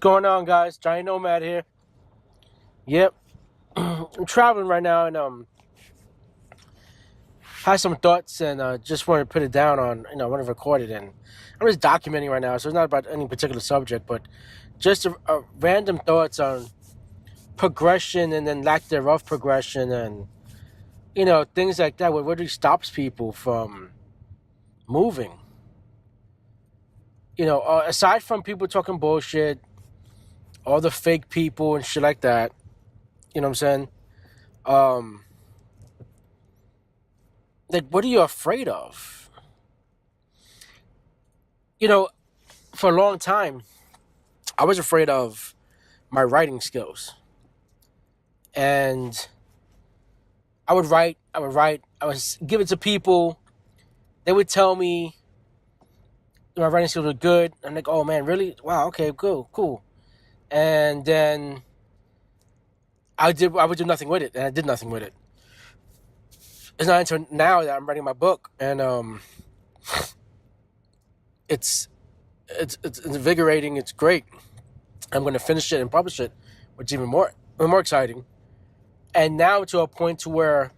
Going on, guys? Giant Nomad here. Yep, I'm traveling right now and had some thoughts and just wanted to put it down on want to record it, and I'm just documenting right now, so it's not about any particular subject, but just a random thoughts on progression and then lack thereof progression, and things like that. What really stops people from moving? Aside from people talking bullshit, all the fake people and shit like that. You know what I'm saying? Um, like, what are you afraid of? You know, for a long time, I was afraid of my writing skills. And I would give it to people. They would tell me my writing skills were good. I'm like, oh man, really? Wow, okay, cool. And then I would do nothing with it, and I did nothing with it. It's not until now that I'm writing my book, and it's invigorating. It's great. I'm going to finish it and publish it, which is even more exciting. And now to a point to where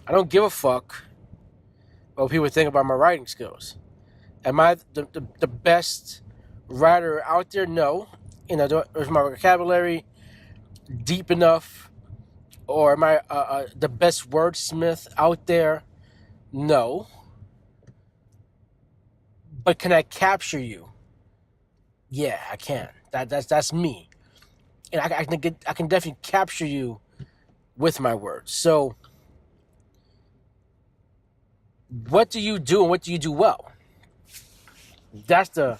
I don't give a fuck what people think about my writing skills. Am I the best writer out there? No. Is my vocabulary deep enough? Or am I the best wordsmith out there? No. But can I capture you? Yeah, I can. That's me. And I can definitely capture you with my words. So what do you do and what do you do well? That's the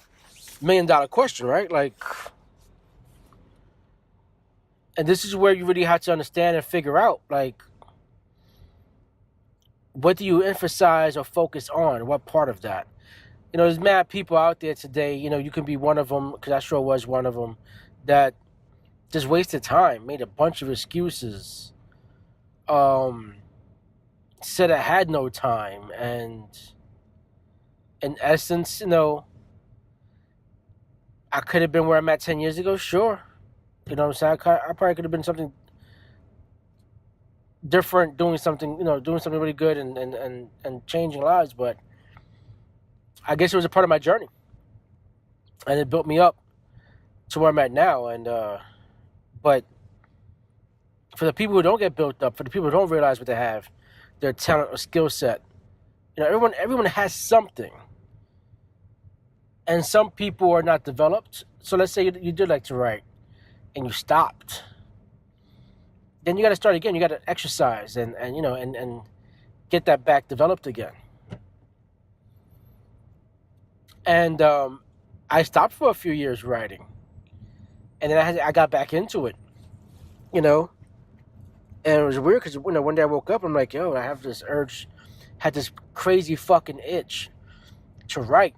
$1,000,000 question, right? Like, and this is where you really have to understand and figure out, like, what do you emphasize or focus on? What part of that? There's mad people out there today. You can be one of them, because I sure was one of them, that just wasted time, made a bunch of excuses, said I had no time, and in essence, I could have been where I'm at 10 years ago, sure. You know what I'm saying? I probably could have been something different, doing something really good and changing lives, but I guess it was a part of my journey. And it built me up to where I'm at now. And but for the people who don't get built up, for the people who don't realize what they have, their talent or skill set, everyone has something. And some people are not developed. So let's say you did like to write and you stopped. Then you got to start again. You got to exercise and get that back developed again. And I stopped for a few years writing, and then I got back into it. And it was weird because one day I woke up, I'm like, yo, I have this urge, had this crazy fucking itch to write,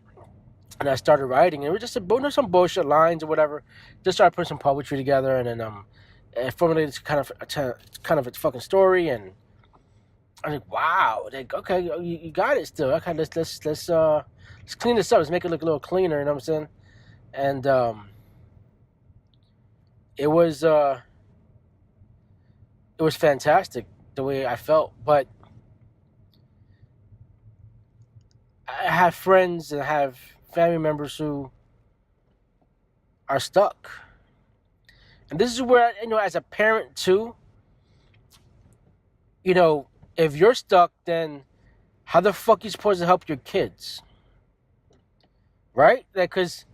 and I started writing. And it was just some bullshit lines or whatever. Just started putting some poetry together, and then it formulated kind of a fucking story, and I was like, wow, like, okay, you got it still. Okay, let's clean this up. Let's make it look a little cleaner. You know what I'm saying? And it was fantastic the way I felt. But I have friends and I have family members who are stuck. And this is where, as a parent too, if you're stuck, then how the fuck are you supposed to help your kids? Right? Because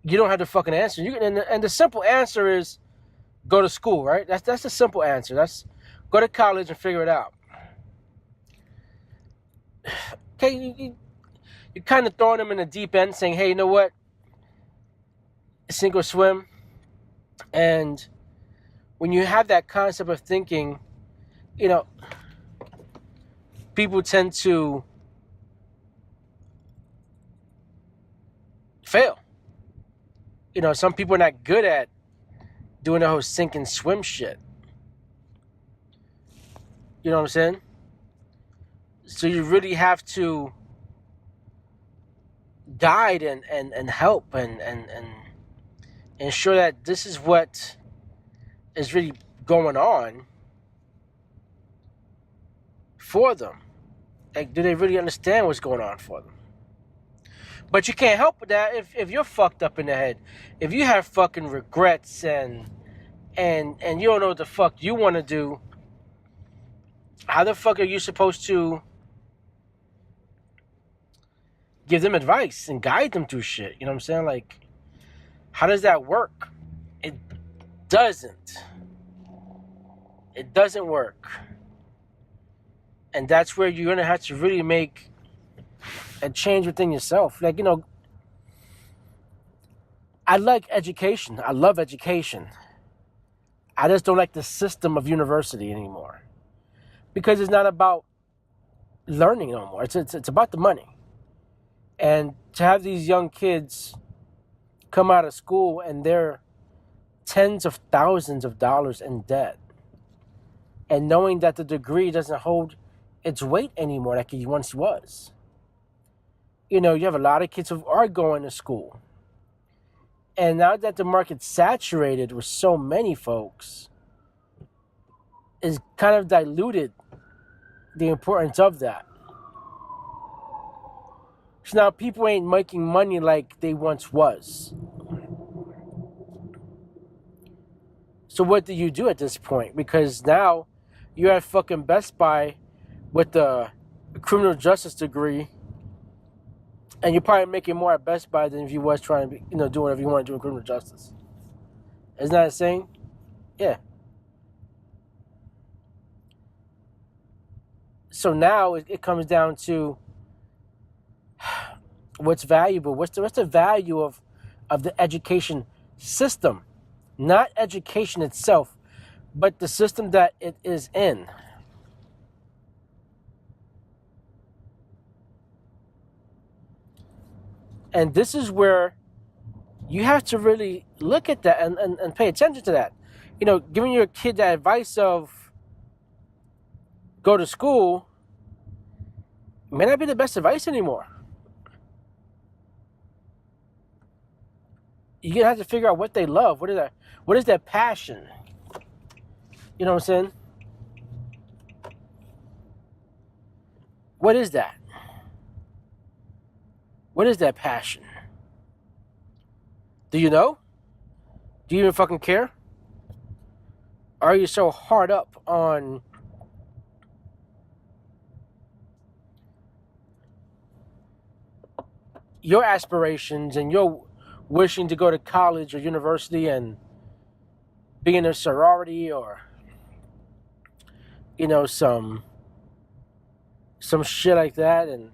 you don't have the fucking answer. And the simple answer is go to school, right? That's the simple answer. That's go to college and figure it out. Okay, you're kind of throwing them in the deep end, saying, hey, you know what? Sink or swim. And when you have that concept of thinking, people tend to fail. Some people are not good at doing the whole sink and swim shit. You know what I'm saying? So you really have to guide and help and ensure that this is what is really going on for them. Like, do they really understand what's going on for them? But you can't help with that if you're fucked up in the head. If you have fucking regrets and you don't know what the fuck you want to do, how the fuck are you supposed to give them advice and guide them through shit? You know what I'm saying? Like, how does that work? It doesn't. It doesn't work. And that's where you're going to have to really make a change within yourself. Like, I like education. I love education. I just don't like the system of university anymore. Because it's not about learning no more. It's about the money. And to have these young kids come out of school and they're tens of thousands of dollars in debt, and knowing that the degree doesn't hold its weight anymore like it once was. You have a lot of kids who are going to school. And now that the market's saturated with so many folks, it's kind of diluted the importance of that. So now people ain't making money like they once was. So what do you do at this point? Because now you're at fucking Best Buy with a criminal justice degree, and you're probably making more at Best Buy than if you was trying to be, do whatever you want to do in criminal justice. Isn't that insane? Yeah. So now it comes down to what's valuable. What's the value of the education system? Not education itself, but the system that it is in. And this is where you have to really look at that and pay attention to that. Giving your kid that advice of go to school may not be the best advice anymore. You're going to have to figure out what they love. What is their passion? You know what I'm saying? What is that? What is that passion? Do you know? Do you even fucking care? Are you so hard up on your aspirations and your wishing to go to college or university and be in a sorority or some shit like that, and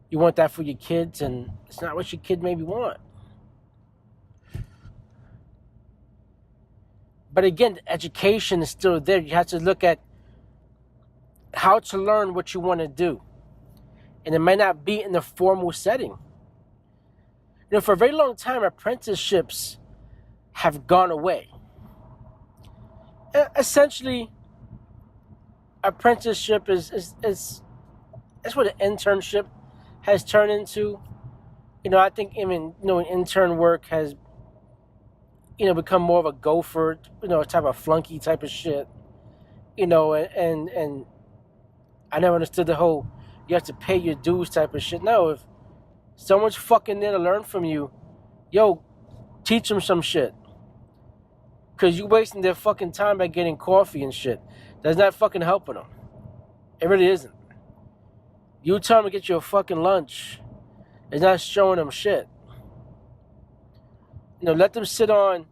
you want that for your kids, and it's not what your kid maybe want. But again, education is still there. You have to look at how to learn what you want to do, and it might not be in the formal setting. For a very long time, apprenticeships have gone away. Essentially, apprenticeship is what an internship has turned into. I think even intern work has become more of a gopher, type of flunky type of shit. And I never understood the whole you have to pay your dues type of shit. No, if someone's fucking there to learn from you, teach them some shit. Because you wasting their fucking time by getting coffee and shit. That's not fucking helping them. It really isn't. You tell them to get you a fucking lunch. It's not showing them shit. Let them sit on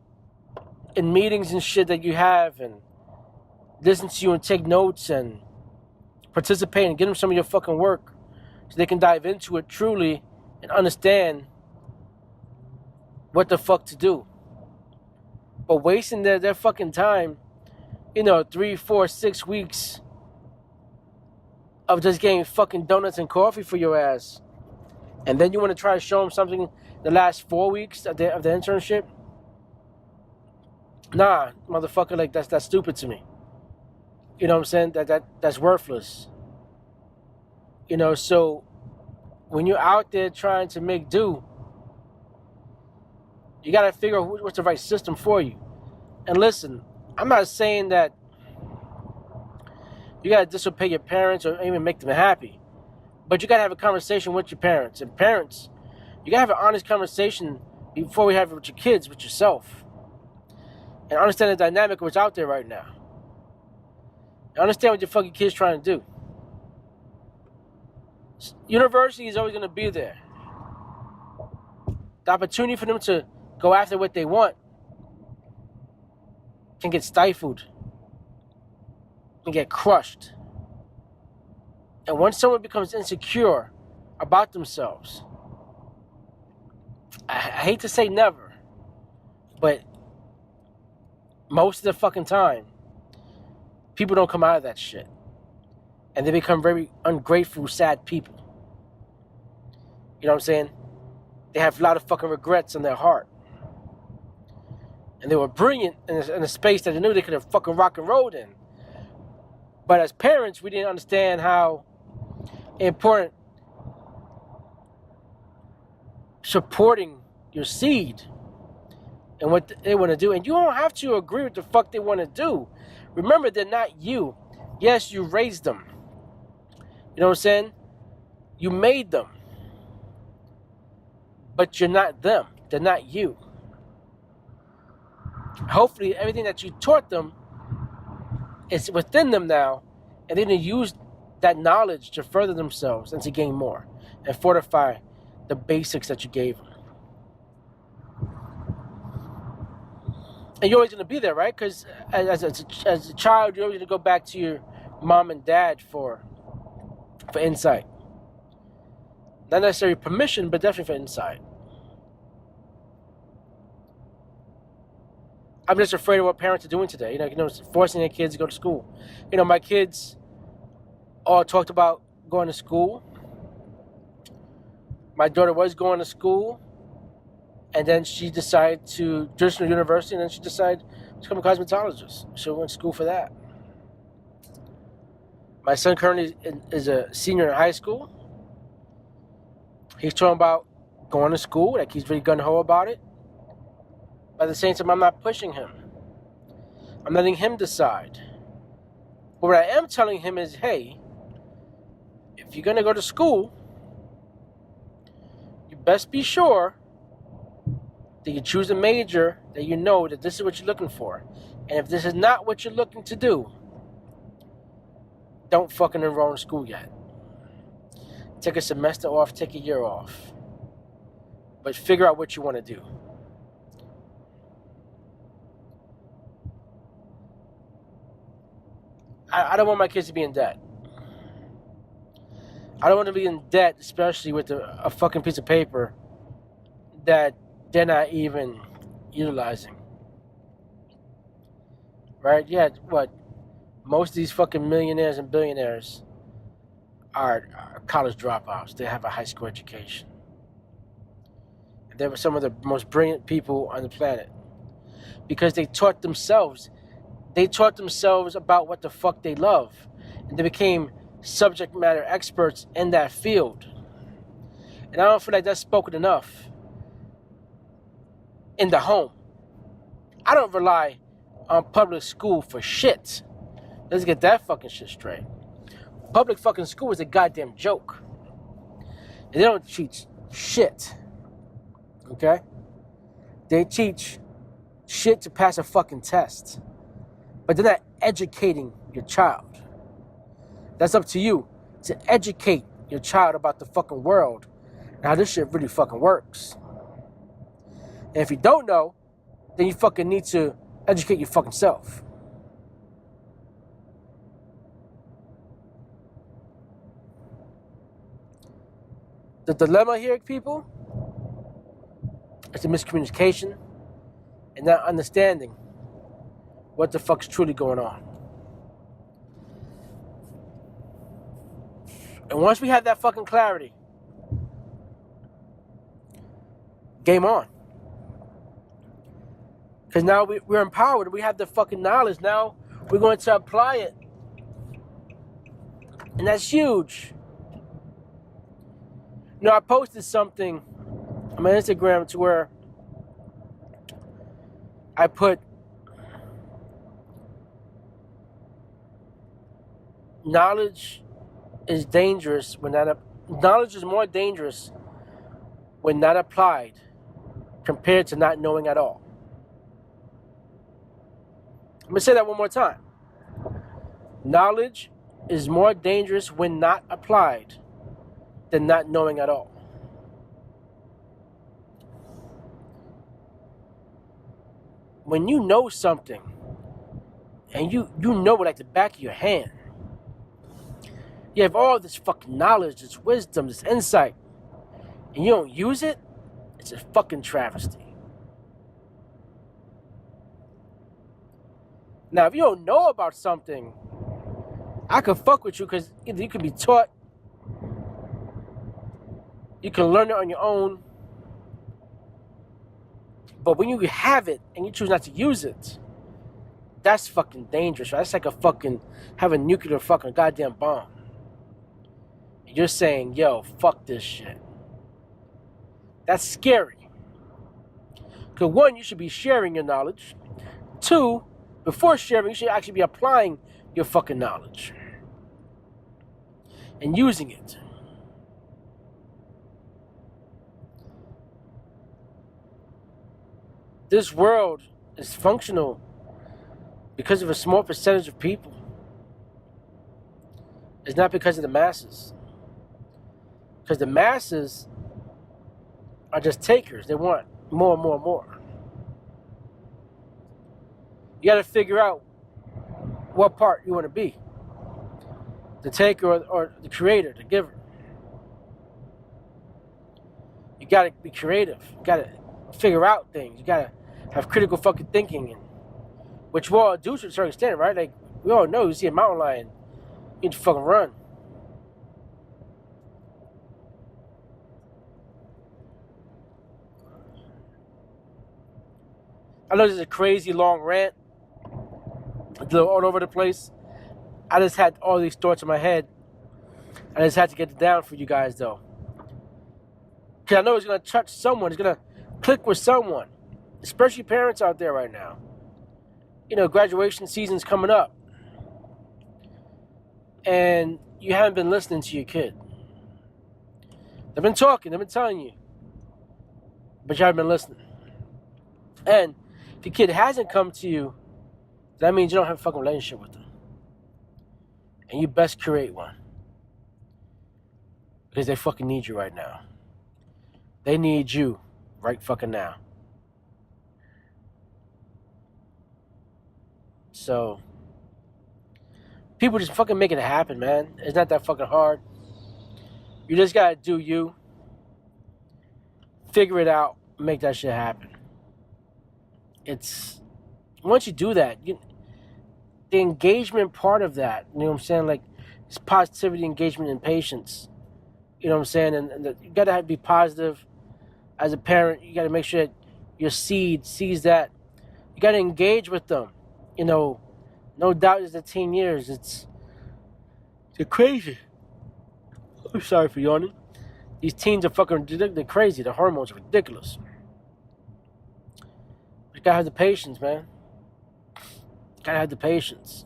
in meetings and shit that you have and listen to you and take notes and participate and get them some of your fucking work so they can dive into it truly and understand what the fuck to do. But wasting their fucking time, 3, 4, 6 weeks of just getting fucking donuts and coffee for your ass. And then you want to try to show them something the last 4 weeks of the internship? Nah, motherfucker, like that's stupid to me. You know what I'm saying? That's worthless. So when you're out there trying to make do, You got to figure out what's the right system for you. And listen, I'm not saying that you got to disobey your parents or even make them happy. But you got to have a conversation with your parents. And parents, you got to have an honest conversation before we have it with your kids, with yourself. And understand the dynamic of what's out there right now. And understand what your fucking kid's trying to do. University is always going to be there. The opportunity for them to go after what they want can get stifled and get crushed. And once someone becomes insecure about themselves, I hate to say never, but most of the fucking time, people don't come out of that shit. And they become very ungrateful, sad people. You know what I'm saying? They have a lot of fucking regrets in their heart. And they were brilliant in a space that they knew they could have fucking rock and rolled in. But as parents, we didn't understand how important supporting your seed and what they want to do. And you don't have to agree with the fuck they want to do. Remember, they're not you. Yes, you raised them. You know what I'm saying? You made them. But you're not them. They're not you. Hopefully, everything that you taught them is within them now, and they're going to use that knowledge to further themselves and to gain more and fortify the basics that you gave them. And you're always going to be there, right? Because as a child, you're always going to go back to your mom and dad for insight. Not necessarily permission, but definitely for insight. I'm just afraid of what parents are doing today. You know, forcing their kids to go to school. You know, my kids all talked about going to school. My daughter was going to school, and then she decided to traditional university, and then she decided to become a cosmetologist. She went to school for that. My son currently is a senior in high school. He's talking about going to school, like he's really gung-ho about it. But at the same time, I'm not pushing him. I'm letting him decide. But what I am telling him is, hey, if you're going to go to school, you best be sure that you choose a major that you know that this is what you're looking for. And if this is not what you're looking to do, don't fucking enroll in school yet. Take a semester off, take a year off. But figure out what you want to do. I don't want my kids to be in debt. I don't want to be in debt, especially with a fucking piece of paper that they're not even utilizing. Right? Yeah, what? Most of these fucking millionaires and billionaires are college dropouts. They have a high school education. And they were some of the most brilliant people on the planet. Because they taught themselves about what the fuck they love. And they became subject matter experts in that field. And I don't feel like that's spoken enough in the home. I don't rely on public school for shit. Let's get that fucking shit straight. Public fucking school is a goddamn joke. And they don't teach shit. Okay? They teach shit to pass a fucking test. But they're not educating your child. That's up to you to educate your child about the fucking world and how this shit really fucking works. And if you don't know, then you fucking need to educate your fucking self. The dilemma here, people, is the miscommunication and not understanding what the fuck's truly going on. And once we have that fucking clarity, game on. Because now we're empowered. We have the fucking knowledge. Now we're going to apply it. And that's huge. You know, I posted something on my Instagram to where I put knowledge is dangerous when not knowledge is more dangerous when not applied compared to not knowing at all. I'm going to say that one more time. Knowledge is more dangerous when not applied than not knowing at all. When you know something and you know it like the back of your hand, you have all this fucking knowledge, this wisdom, this insight, and you don't use it, it's a fucking travesty. Now, if you don't know about something, I could fuck with you because either you could be taught, you can learn it on your own, but when you have it and you choose not to use it, that's fucking dangerous, right? That's like a fucking, have a nuclear fucking goddamn bomb. You're saying, yo, fuck this shit. That's scary. Because one, you should be sharing your knowledge. Two, before sharing, you should actually be applying your fucking knowledge and using it. This world is functional because of a small percentage of people. It's not because of the masses. Because the masses are just takers. They want more and more and more. You got to figure out what part you want to be. The taker or the creator, the giver. You got to be creative. You got to figure out things. You got to have critical fucking thinking, and which we all do to a certain extent, right? Like, we all know you see a mountain lion, you need to fucking run. I know this is a crazy long rant, a little all over the place. I just had all these thoughts in my head. I just had to get it down for you guys, though. Because I know it's going to touch someone. It's going to click with someone. Especially parents out there right now. You know, graduation season's coming up. And you haven't been listening to your kid. They've been talking. They've been telling you. But you haven't been listening. And if your kid hasn't come to you, that means you don't have a fucking relationship with them. And you best create one. Because they fucking need you right now. They need you right fucking now. So, people just fucking make it happen, man. It's not that fucking hard. You just gotta do you. Figure it out. Make that shit happen. It's, once you do that, the engagement part of that, you know what I'm saying? Like, it's positivity, engagement, and patience. You know what I'm saying? And you gotta be positive as a parent. You gotta make sure that your seed sees that. You gotta engage with them. You know, no doubt it's the teen years. They're crazy. I'm sorry for yawning. These teens are fucking, they're crazy. The hormones are ridiculous. You gotta have the patience, man. You gotta have the patience.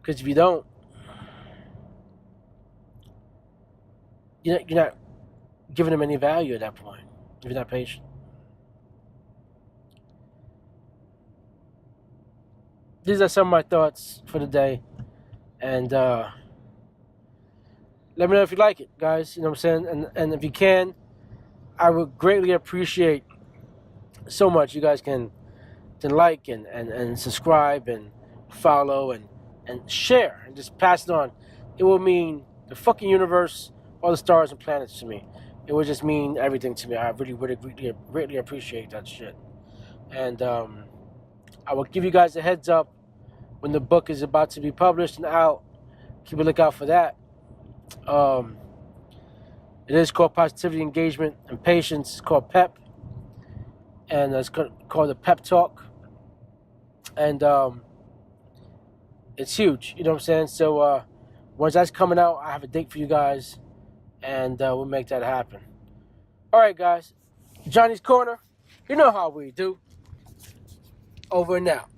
Because if you don't, you're not giving them any value at that point. If you're not patient. These are some of my thoughts for the day. And let me know if you like it, guys. You know what I'm saying? And if you can, I would greatly appreciate so much. You guys can like and subscribe and follow and share and just pass it on. It will mean the fucking universe, all the stars and planets to me. It would just mean everything to me. I really would greatly appreciate that shit. And I will give you guys a heads up when the book is about to be published and out. Keep a lookout for that. It is called Positivity, Engagement, and Patience. It's called PEP. And it's called the Pep Talk. And it's huge. You know what I'm saying? So once that's coming out, I have a date for you guys. And we'll make that happen. All right, guys. Johnny's Corner. You know how we do. Over and out.